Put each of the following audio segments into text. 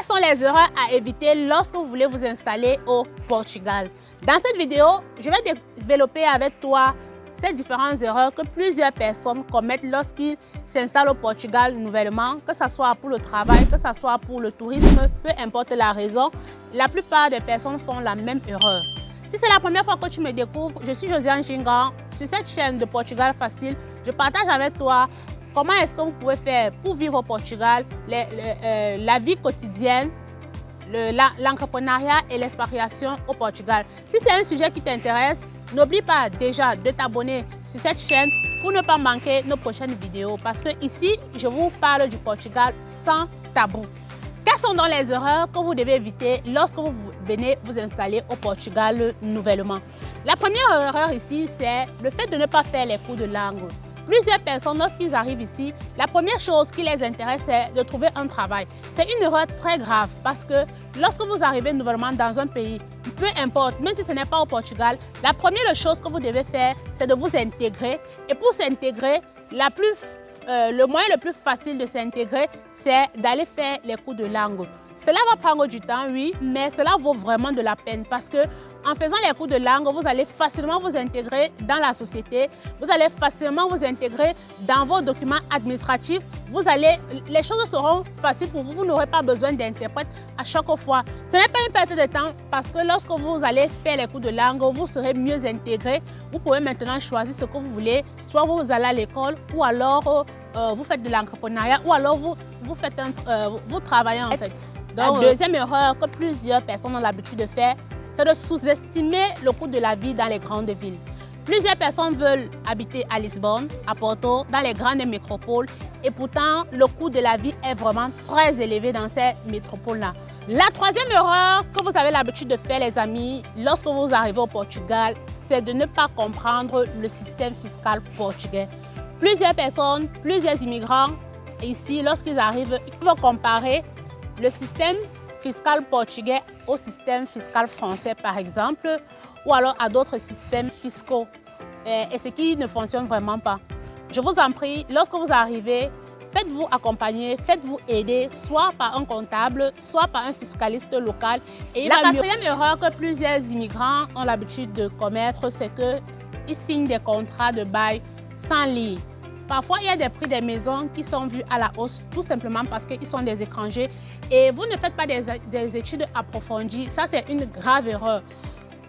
sont les erreurs à éviter lorsque vous voulez vous installer au Portugal? Dans cette vidéo, je vais développer avec toi ces différentes erreurs que plusieurs personnes commettent lorsqu'ils s'installent au Portugal nouvellement, que ce soit pour le travail, que ce soit pour le tourisme, peu importe la raison, la plupart des personnes font la même erreur. Si c'est la première fois que tu me découvres, je suis Josiane Gingan. Sur cette chaîne de Portugal Facile, je partage avec toi comment est-ce que vous pouvez faire pour vivre au Portugal, la vie quotidienne, l'entrepreneuriat et l'expatriation au Portugal. Si c'est un sujet qui t'intéresse, n'oublie pas déjà de t'abonner sur cette chaîne pour ne pas manquer nos prochaines vidéos. Parce que ici, je vous parle du Portugal sans tabou. Quelles sont donc les erreurs que vous devez éviter lorsque vous venez vous installer au Portugal nouvellement? La première erreur ici, c'est le fait de ne pas faire les cours de langue. Plusieurs personnes, lorsqu'ils arrivent ici, la première chose qui les intéresse, c'est de trouver un travail. C'est une erreur très grave parce que lorsque vous arrivez nouvellement dans un pays, peu importe, même si ce n'est pas au Portugal, la première chose que vous devez faire, c'est de vous intégrer. Et pour s'intégrer, le moyen le plus facile de s'intégrer, c'est d'aller faire les cours de langue. Cela va prendre du temps, oui, mais cela vaut vraiment de la peine parce que en faisant les cours de langue, vous allez facilement vous intégrer dans la société, vous allez facilement vous intégrer dans vos documents administratifs. Les choses seront faciles pour vous, vous n'aurez pas besoin d'interprète à chaque fois. Ce n'est pas une perte de temps parce que lorsque vous allez faire les cours de langue, vous serez mieux intégré. Vous pouvez maintenant choisir ce que vous voulez, soit vous allez à l'école ou alors vous faites de l'entrepreneuriat ou alors vous travaillez en fait. Donc, la deuxième erreur que plusieurs personnes ont l'habitude de faire, c'est de sous-estimer le coût de la vie dans les grandes villes. Plusieurs personnes veulent habiter à Lisbonne, à Porto, dans les grandes métropoles et pourtant le coût de la vie est vraiment très élevé dans ces métropoles-là. La troisième erreur que vous avez l'habitude de faire les amis lorsque vous arrivez au Portugal, c'est de ne pas comprendre le système fiscal portugais. Plusieurs personnes, plusieurs immigrants ici, lorsqu'ils arrivent, ils peuvent comparer le système fiscal portugais au système fiscal français par exemple, ou alors à d'autres systèmes fiscaux, et ce qui ne fonctionne vraiment pas. Je vous en prie, lorsque vous arrivez, faites-vous accompagner, faites-vous aider, soit par un comptable, soit par un fiscaliste local. Et la quatrième erreur que plusieurs immigrants ont l'habitude de commettre, c'est qu'ils signent des contrats de bail sans lire. Parfois, il y a des prix des maisons qui sont vus à la hausse tout simplement parce qu'ils sont des étrangers et vous ne faites pas des études approfondies. Ça, c'est une grave erreur.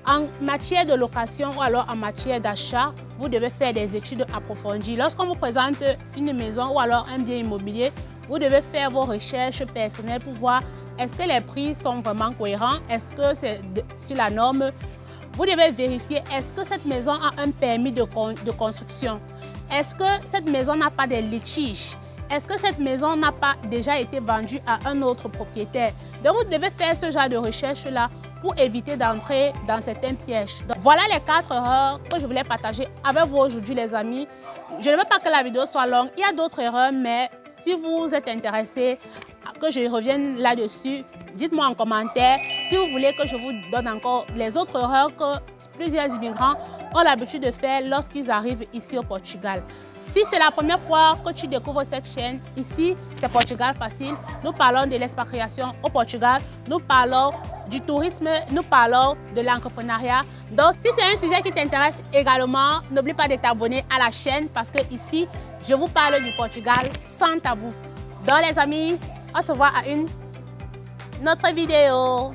En matière de location ou alors en matière d'achat, vous devez faire des études approfondies. Lorsqu'on vous présente une maison ou alors un bien immobilier, vous devez faire vos recherches personnelles pour voir est-ce que les prix sont vraiment cohérents, est-ce que c'est sur la norme. Vous devez vérifier est-ce que cette maison a un permis de construction. Est-ce que cette maison n'a pas de litiges? Est-ce que cette maison n'a pas déjà été vendue à un autre propriétaire? Donc, vous devez faire ce genre de recherche-là pour éviter d'entrer dans certains pièges. Donc, voilà les 4 erreurs que je voulais partager avec vous aujourd'hui, les amis. Je ne veux pas que la vidéo soit longue. Il y a d'autres erreurs, mais si vous êtes intéressés que je revienne là-dessus, dites-moi en commentaire si vous voulez que je vous donne encore les autres erreurs que plusieurs immigrants ont l'habitude de faire lorsqu'ils arrivent ici au Portugal. Si c'est la première fois que tu découvres cette chaîne, ici c'est Portugal Facile. Nous parlons de l'expatriation au Portugal, nous parlons du tourisme, nous parlons de l'entrepreneuriat. Donc si c'est un sujet qui t'intéresse également, n'oublie pas de t'abonner à la chaîne parce que ici, je vous parle du Portugal sans tabou. Donc les amis, on se voit à une autre vidéo.